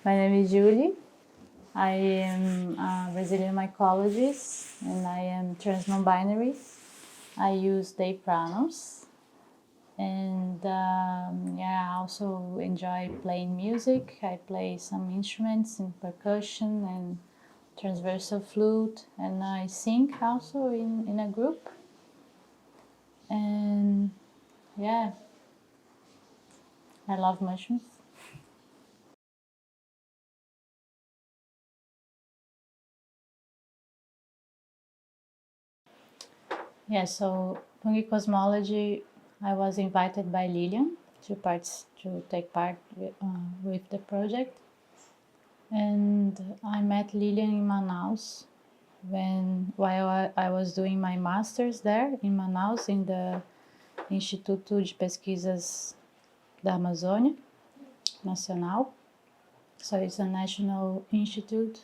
My name is Juli. I am a Brazilian mycologist and I am trans non-binary. I use they pronouns. And I also enjoy playing music. I play some instruments in percussion and transversal flute, and I sing also in a group. And yeah, I love mushrooms. Yeah, so Fungi Cosmology, I was invited by Lilian to take part with the project. And I met Lilian in Manaus while I was doing my master's there in Manaus in the Instituto de Pesquisas da Amazônia Nacional. So it's a national institute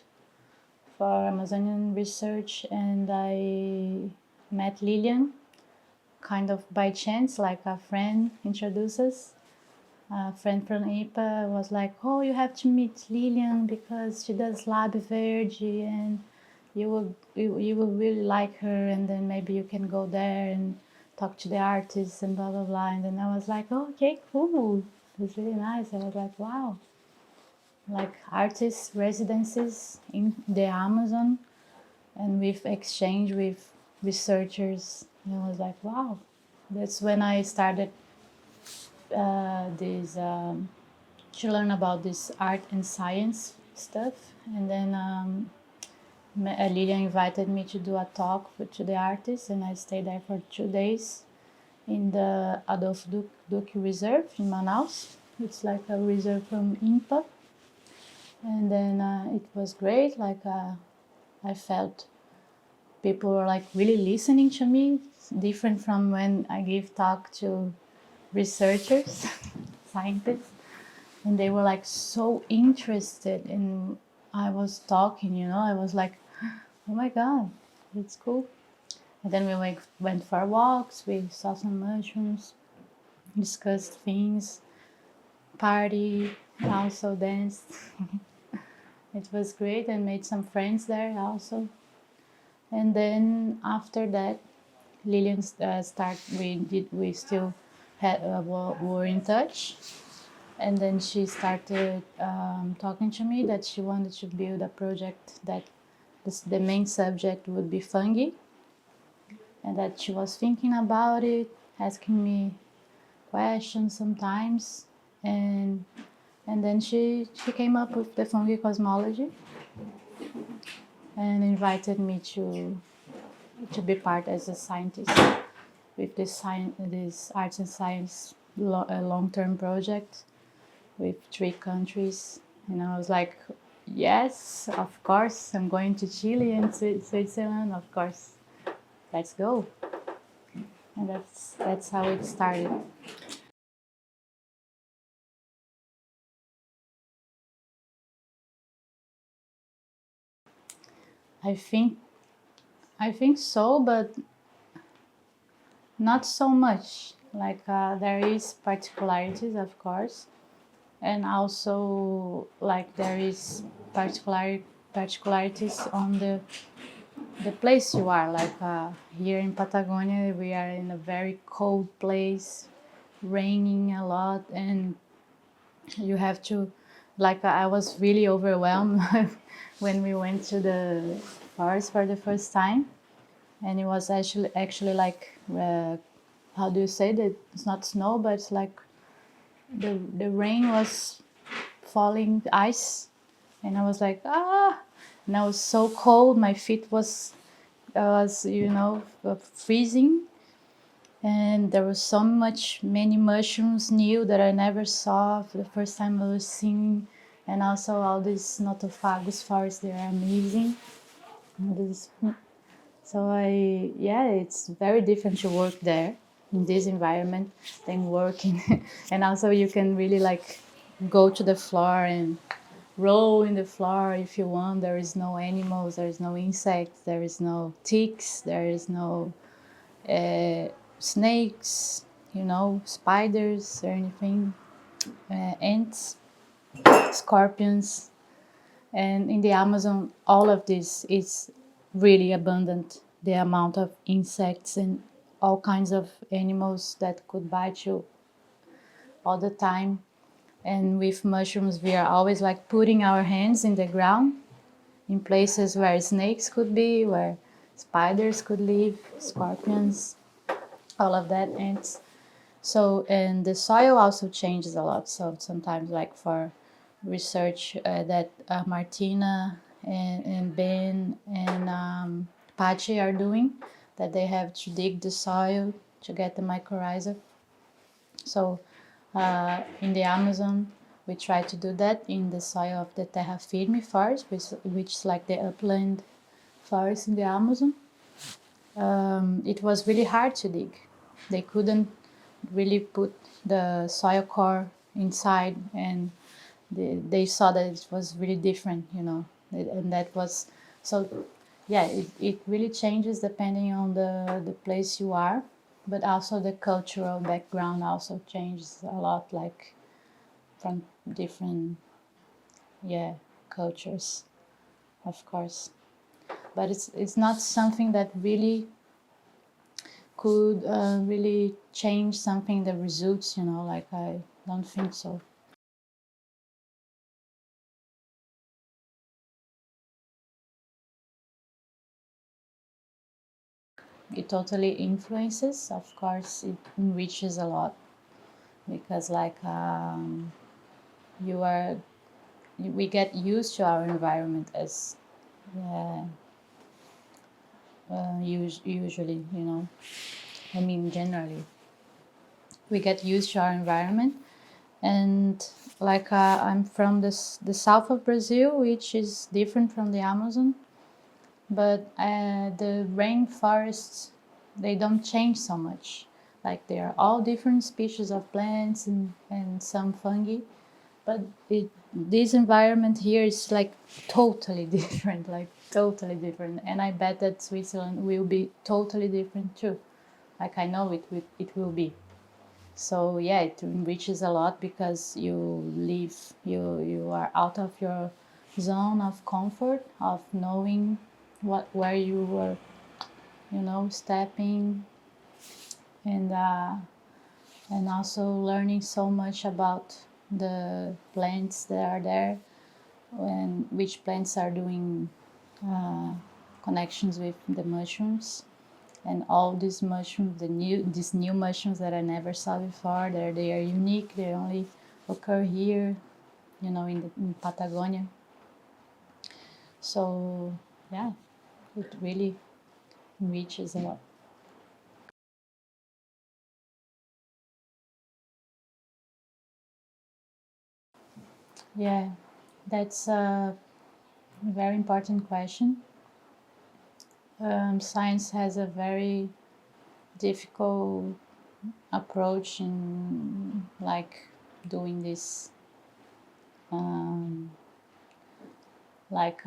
for Amazonian research, and I met Lilian kind of by chance, like a friend introduced us. A friend from IPA was like, "Oh, you have to meet Lilian because she does Lab Verde, and you will really like her, and then maybe you can go there and talk to the artists and blah blah blah." And then I was like, "Oh, okay, cool. It's really nice." I was like, "Wow." Like artist residencies in the Amazon and with exchange with researchers. And I was like, wow. That's when I started this to learn about this art and science stuff. And then Lilia invited me to do a talk to the artists, and I stayed there for 2 days in the Adolfo Duque Reserve in Manaus. It's like a reserve from INPA. And then it was great. Like I felt people were like really listening to me. It's different from when I give talk to researchers, scientists, and they were like so interested in I was talking. I was like, oh my god, it's cool. And then we went for walks. We saw some mushrooms, discussed things, party, also danced. It was great and made some friends there also. And then after that, Lillian we still were in touch. And then she started talking to me that she wanted to build a project that the main subject would be fungi, and that she was thinking about it, asking me questions sometimes, and then she came up with the fungi cosmology and invited me to be part as a scientist with this arts and science long-term project with 3 countries. And I was like, yes, of course, I'm going to Chile and Switzerland, of course, let's go. And that's how it started. I think I think so, but not so much. Like there is particularities, of course, and also like there is particularities on the place you are. Like here in Patagonia, we are in a very cold place, raining a lot, and you have to. Like I was really overwhelmed when we went to the forest for the first time, and it was actually like how do you say that? It's not snow, but it's like the rain was falling, ice, and I was like and I was so cold. My feet was freezing, and there was so many mushrooms new that I never saw for the first time I was seeing, and also all these notophagus forests. They are amazing. So it's very different to work there in this environment than working, and also you can really like go to the floor and roll in the floor if you want. There is no animals, there is no insects, there is no ticks, there is no snakes, spiders or anything, ants. scorpions. And in the Amazon, all of this is really abundant. The amount of insects and all kinds of animals that could bite you all the time. And with mushrooms, we are always like putting our hands in the ground in places where snakes could be, where spiders could live, scorpions, all of that. Ants. So, and the soil also changes a lot. So sometimes, like for research that Martina and Ben and Pachi are doing, that they have to dig the soil to get the mycorrhiza. So in the Amazon, we try to do that in the soil of the terra firme forest, which is like the upland forest in the Amazon. It was really hard to dig. They couldn't really put the soil core inside, and they saw that it was really different, and that was so. Yeah, it really changes depending on the place you are, but also the cultural background also changes a lot, like from different cultures, of course. But it's not something that really could really change something the results, like I don't think so. It totally influences, of course. It enriches a lot because like you are we get used to our environment as uh, usually, I mean generally we get used to our environment. And like I'm from the south of Brazil, which is different from the Amazon, but the rainforests, they don't change so much. Like they are all different species of plants and some fungi, but this environment here is like totally different, like totally different. And I bet that Switzerland will be totally different too. Like I know it will be. So yeah, it enriches a lot because you are out of your zone of comfort of knowing where you were, stepping, and also learning so much about the plants that are there and which plants are doing connections with the mushrooms. And all these mushrooms, these new mushrooms that I never saw before, they are unique. They only occur here, in Patagonia. So yeah, it really enriches a lot. Yeah, that's a very important question. Science has a very difficult approach in like doing this, um, like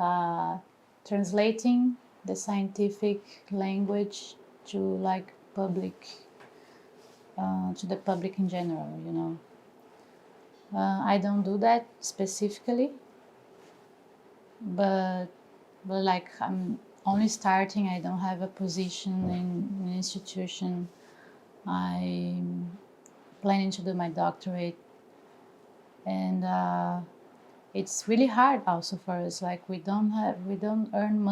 translating the scientific language to like to the public in general. I don't do that specifically, but like I'm only starting. I don't have a position in an institution. I'm planning to do my doctorate, and it's really hard also for us. Like we don't earn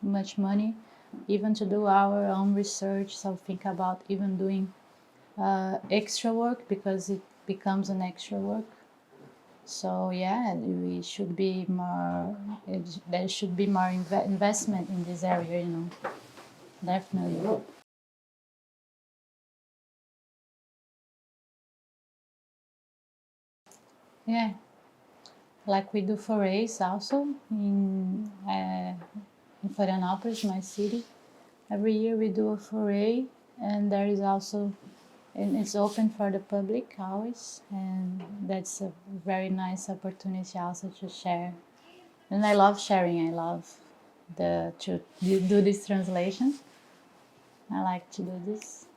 much money, even to do our own research. So think about even doing extra work because it becomes an extra work. So yeah, we should be more. There should be more investment in this area. Definitely. Yeah, like we do forays also in Florianópolis, my city. Every year we do a foray, and there is also, and it's open for the public always, and that's a very nice opportunity also to share. And I love sharing. I love to do this translation. I like to do this.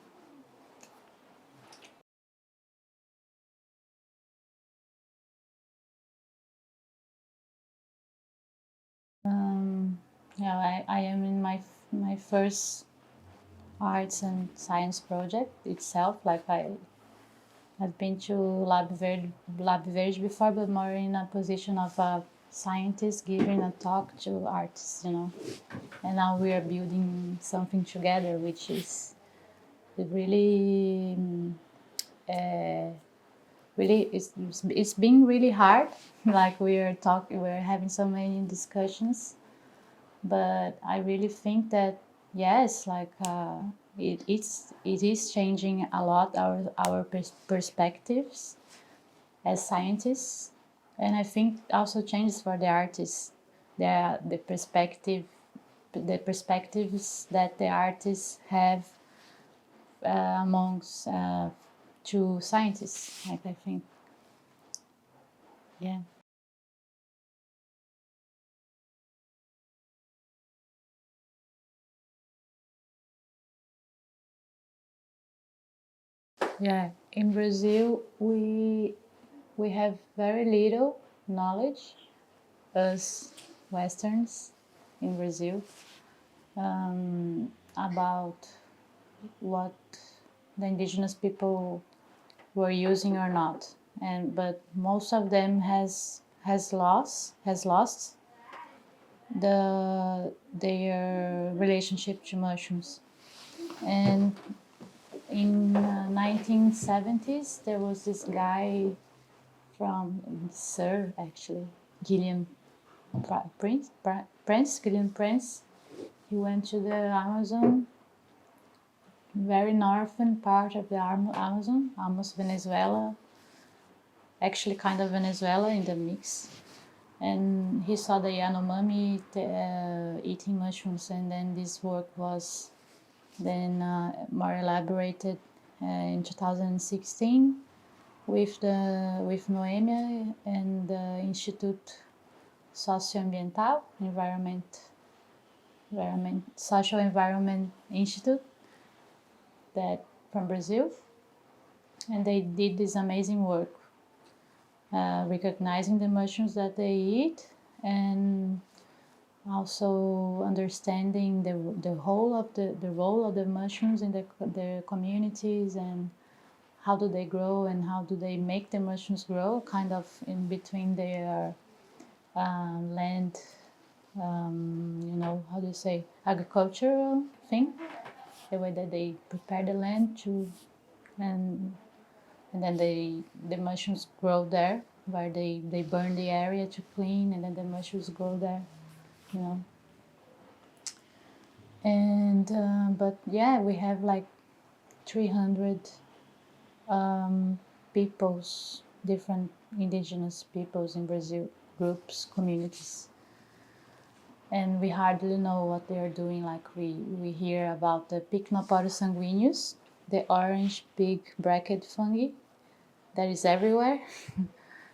I am in my first arts and science project itself. Like I've been to Lab Verde before, but more in a position of a scientist giving a talk to artists, you know. And now we are building something together, which is really, really, it's been really hard. Like we're having so many discussions, but I really think that yes, like it is changing a lot our perspectives as scientists, and I think also changes for the artists, the perspectives that the artists have amongst two scientists. Like I think, yeah. Yeah, in Brazil, we have very little knowledge as Westerns in Brazil about what the indigenous people were using or not, and but most of them has lost their relationship to mushrooms. And in 1970s, there was this guy from Sir, actually, Gilliam Gilliam Prince. He went to the Amazon, very northern part of the Amazon, almost Venezuela, actually kind of Venezuela in the mix. And he saw the Yanomami eating mushrooms, and then this work was then more elaborated in 2016 with Noemia and the Institute Socioambiental Social Environment Institute that from Brazil, and they did this amazing work, recognizing the mushrooms that they eat and also understanding the whole of the role of the mushrooms in the communities, and how do they grow and how do they make the mushrooms grow, kind of in between their land, you know, how do you say, agricultural thing, the way that they prepare the land to, and then the mushrooms grow there, where they burn the area to clean, and then the mushrooms grow there, you know. And but yeah, we have like 300 peoples, different indigenous peoples in Brazil, groups, communities, and we hardly know what they are doing. Like we hear about the Pycnoporus sanguineus, the orange big bracket fungi that is everywhere.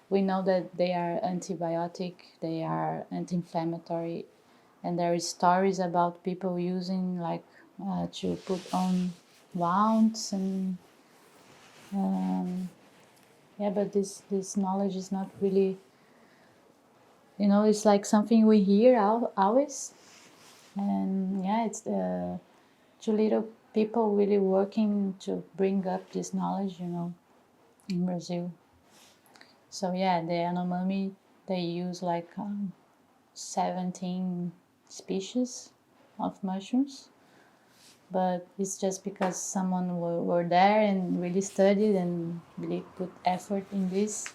We know that they are antibiotic, they are anti-inflammatory, and there is stories about people using like to put on wounds, and yeah, but this knowledge is not really, you know, it's like something we hear always, and yeah, it's too little people really working to bring up this knowledge, you know, in Brazil. So yeah, the Yanomami, they use like 17 species of mushrooms, but it's just because someone were there and really studied and really put effort in this.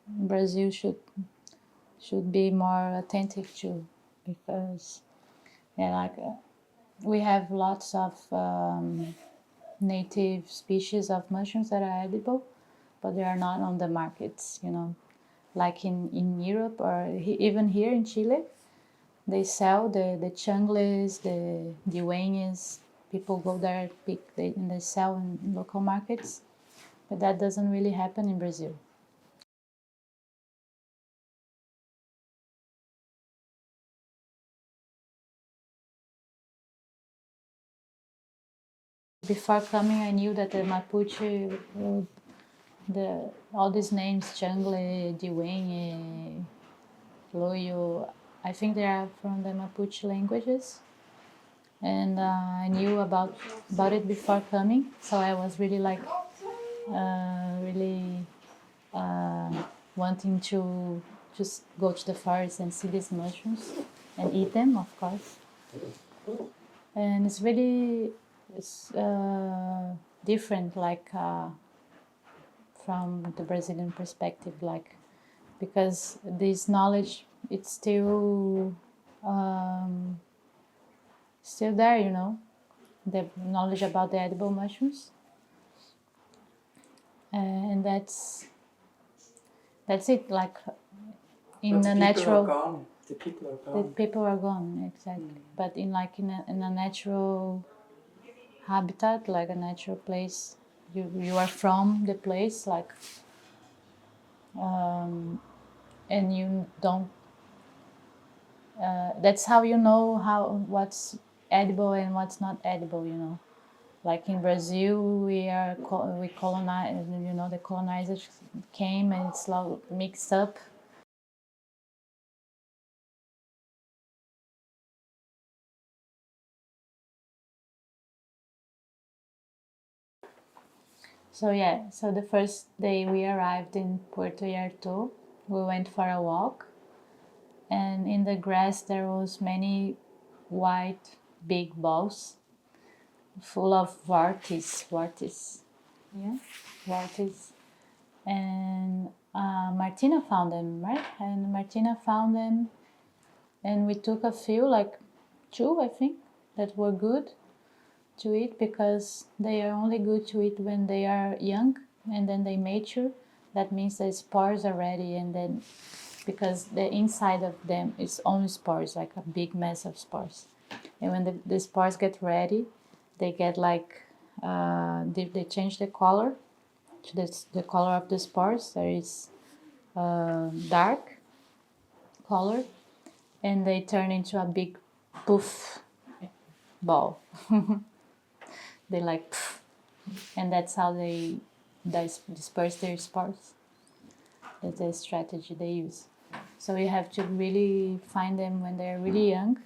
Brazil should be more attentive to, because yeah, like we have lots of native species of mushrooms that are edible, but they are not on the markets, you know, like in Europe or even here in Chile. They sell the chungles, the dueñas. People go there, pick, and they sell in local markets, but that doesn't really happen in Brazil. Before coming, I knew that the Mapuche all these names, Changle, Diwenye, Loyo, I think they are from the Mapuche languages. And I knew about it before coming, so I was really like wanting to just go to the forest and see these mushrooms and eat them, of course. And it's really different, like from the Brazilian perspective, like because this knowledge, it's still there, you know, the knowledge about the edible mushrooms, and that's it. Like in the natural, the people are gone. The people are gone, exactly. But in a natural habitat, like a natural place, you are from the place, like, and you don't. That's how you know what's edible and what's not edible, you know. Like in Brazil, we colonize, you know, the colonizers came and it's like mixed up. So yeah, so the first day we arrived in Puerto Yarto, we went for a walk, and in the grass there was many white big balls full of warties, yeah, warties. And Martina found them, right? And Martina found them, and we took a few, like 2, I think, that were good to eat, because they are only good to eat when they are young, and then they mature. That means the spores are ready, and then because the inside of them is only spores, like a big mass of spores. And when the spores get ready, they get like they change the color to the color of the spores. There is dark color, and they turn into a big poof ball. They like poof, and that's how they disperse their spores. That's the strategy they use. So you have to really find them when they're really young,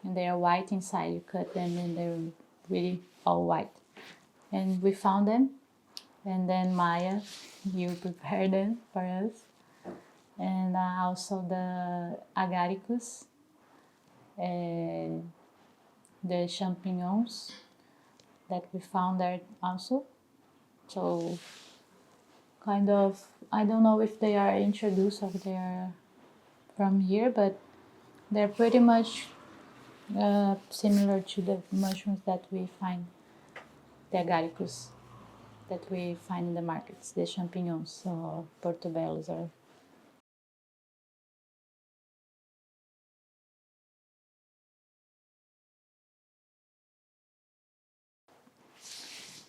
and they are white inside. You cut them and they're really all white. And we found them, and then Maya, you prepared them for us. And also the agaricus, the champignons that we found there also. So kind of, I don't know if they are introduced or they are from here, but they're pretty much similar to the mushrooms that we find, the agaricus that we find in the markets, the champignons or portobellos.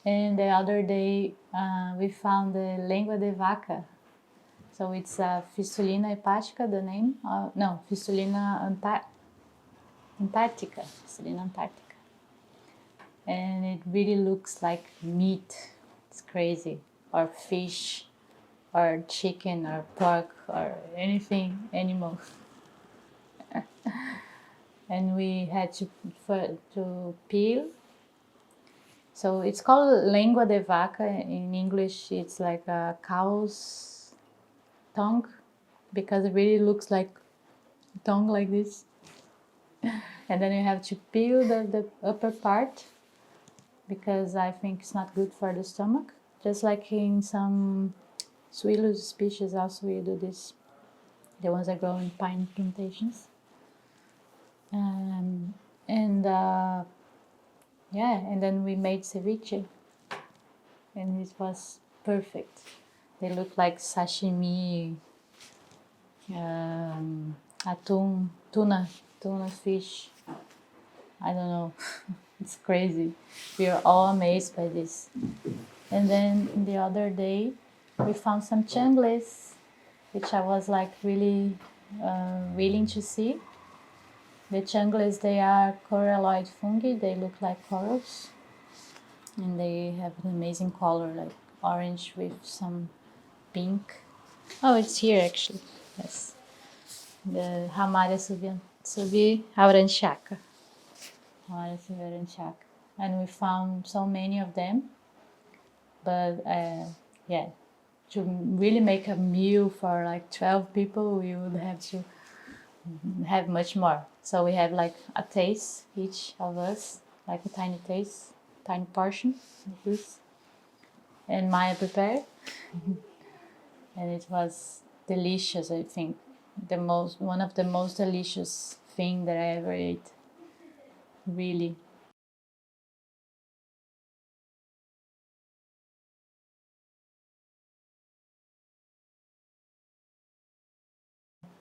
And the other day we found the lengua de vaca. So it's Fistulina hepatica, the name. No, Fistulina antarctica. Fistulina antarctica. And it really looks like meat. It's crazy. Or fish, or chicken, or pork, or anything, animal. And we had to peel. So it's called lengua de vaca. In English, it's like a cow's tongue, because it really looks like tongue like this. And then you have to peel the upper part, because I think it's not good for the stomach. Just like in some Suilus species also you do this, the ones that grow in pine plantations. Yeah, and then we made ceviche, and it was perfect. They look like sashimi, tuna fish. I don't know. It's crazy. We are all amazed by this. And then the other day, we found some changles, which I was like really willing to see. The changles, they are coralloid fungi. They look like corals, and they have an amazing color, like orange with some pink. Oh, it's here actually. Yes. The Ramaria subaranchaca. Ramaria subaranchaca. And we found so many of them. But yeah, to really make a meal for like 12 people, we would have to have much more. So we have like a taste, each of us, like a tiny taste, tiny portion of this. And Maya prepared. And it was delicious, I think. One of the most delicious thing that I ever ate. Really.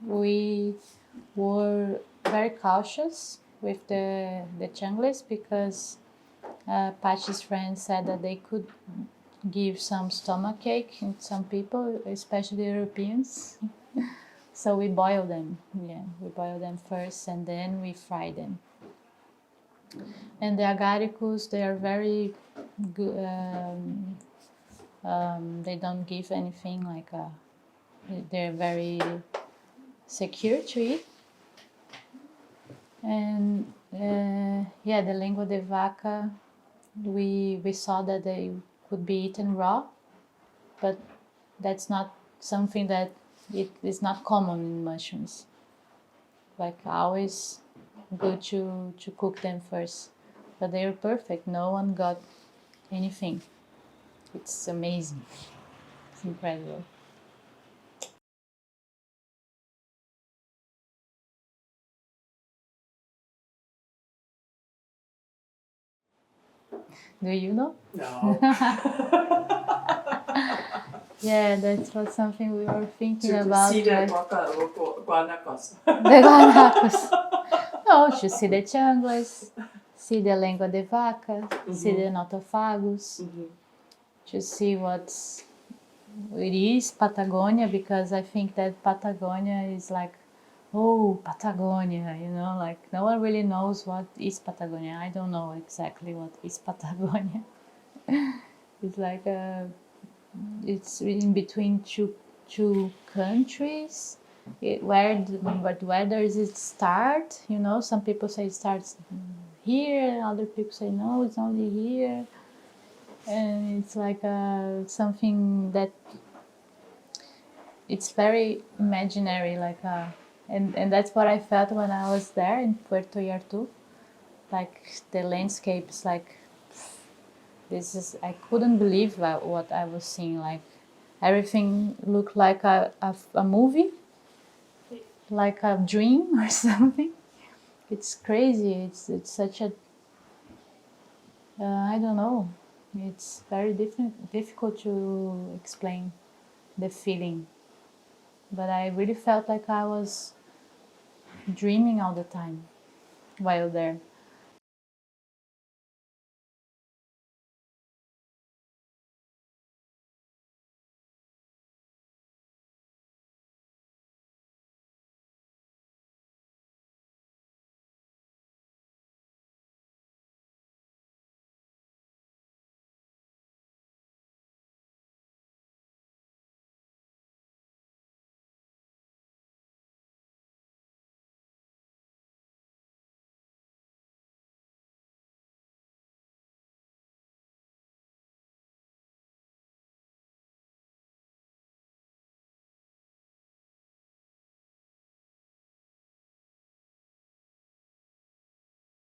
We were very cautious with the chunglis because Pachi's friends said that they could give some stomach ache in some people, especially Europeans. So we boil them. Yeah, we boil them first and then we fry them. And the agaricus, they are very good. They don't give anything like they're very secure to eat. And yeah, the lingua de vaca, we saw that they could be eaten raw, but that's not something that it is not common in mushrooms. Like always good to cook them first. But they are perfect. No one got anything. It's amazing. It's incredible. Do you know? No. Yeah, that was something we were thinking To about. see the Like, guanacos. the guanacos. No, to see the chunglas, see the lingua de vaca, see the notophagus, to see what's it is Patagonia, because I think that Patagonia is like, oh, Patagonia, you know, like no one really knows what is Patagonia. I don't know exactly what is Patagonia. It's like it's in between two countries. But where does it start? You know, some people say it starts here, other people say no, it's only here, and it's like something that it's very imaginary, like and that's what I felt when I was there in Puerto Yartu. Like the landscape is like this is I couldn't believe what I was seeing. Like everything looked like a movie, like a dream or something. It's crazy. It's such a I don't know. It's very difficult to explain the feeling, but I really felt like I was dreaming all the time while there.